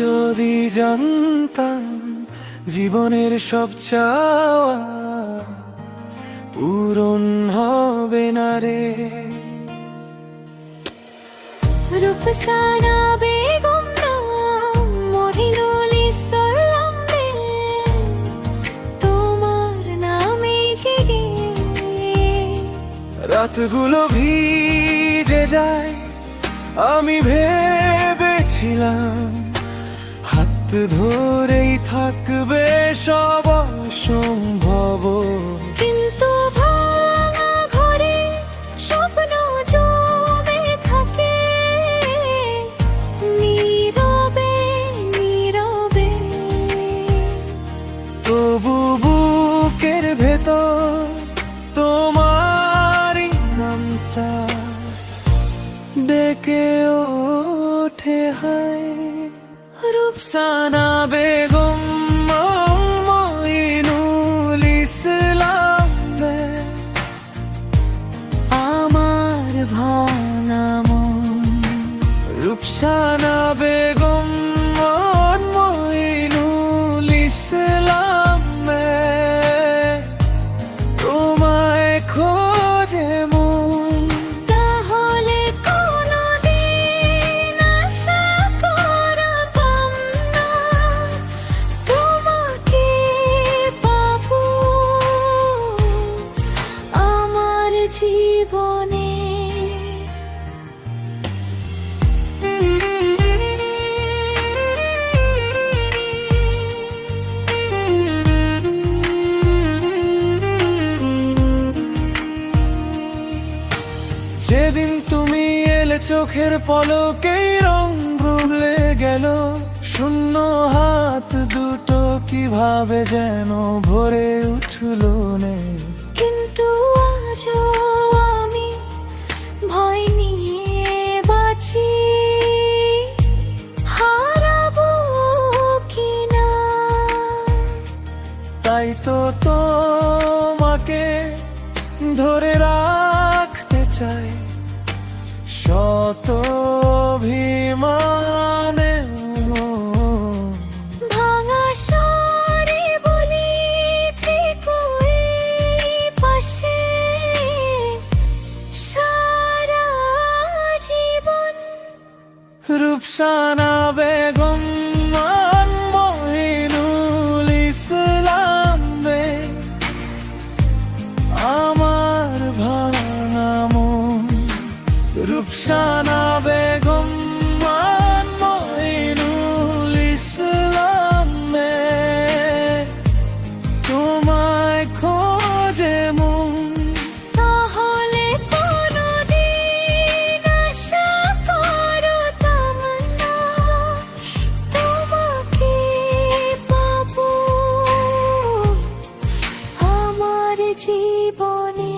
যদি জানতাম জীবনের সব চাওয়া পূরণ হবে না রে। রূপসানা বেগম নাম মহিনুল ইসলাম দিল, তোমার নামে জেগে রাতগুলো ভিজে যায়, আমি ভেবেছিলাম হাত ধরেই থাকবে সব অসম্ভব। কিন্তু ভাঙা ঘরে স্বপ্ন জমে থাকে নীরবে নীরবে। তবু বুকের ভেতর তোমারই নামটা ডেকে ওঠে হায়। রূপসানা বেগম মঈনুল ইসলাম দে আমার ভাঙা মন। রূপসানা বেগম মঈনুল ইসলাম দে তোমায় খোঁজে মন। তাহলে কোনদিন আশা করতাম না তোমাকে পাবো আমার জীবনে। যেদিন তুমি এলে চোখের পলকেই রং বদলে গেল, শূন্য হাত দুটো কিভাবে যেন ভরে উঠলো নে। কিন্তু আজও আমি ভয় নিয়ে বাঁচি, হারাবো কিনা। তাই তো তোমাকে ধরে রাখতে চাই শত অভিমানে। ভাঙা স্বরে বলি থেকো এই পাশে সারা জীবন। রূপসানা বেগম মঈনুল ইসলাম দে আমার ভাঙা মন। রূপসানা বেগম মঈনুল ইসলাম দে তোমায় খোঁজে মন। তাহলে কোনদিন আশা করতাম না তোমাকে পাবো আমার জীবনে।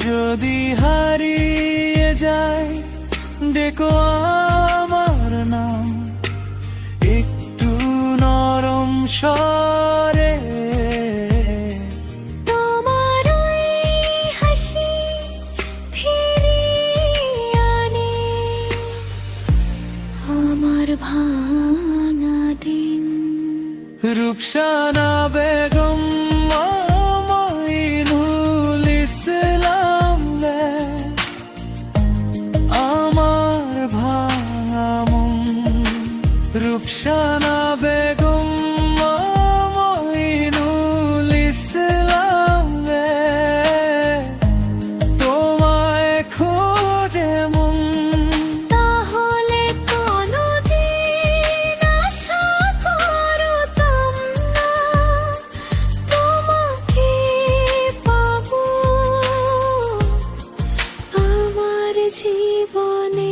যদি হারিয়ে যায় ডেকো আমার নাম একটু নরম স্বরে। তোমার ওই হাসি ফিরিয়ে আনে আমার ভাঙা দিন। রূপসানা বেগম মঈনুল ইসলাম দে আমার ভাঙা মন। রূপসানা বেগম মঈনুল ইসলাম দে তোমায় খোঁজে মন। তাহলে কোনদিন আশা করতাম না তোমাকে পাবো আমার জীবনে।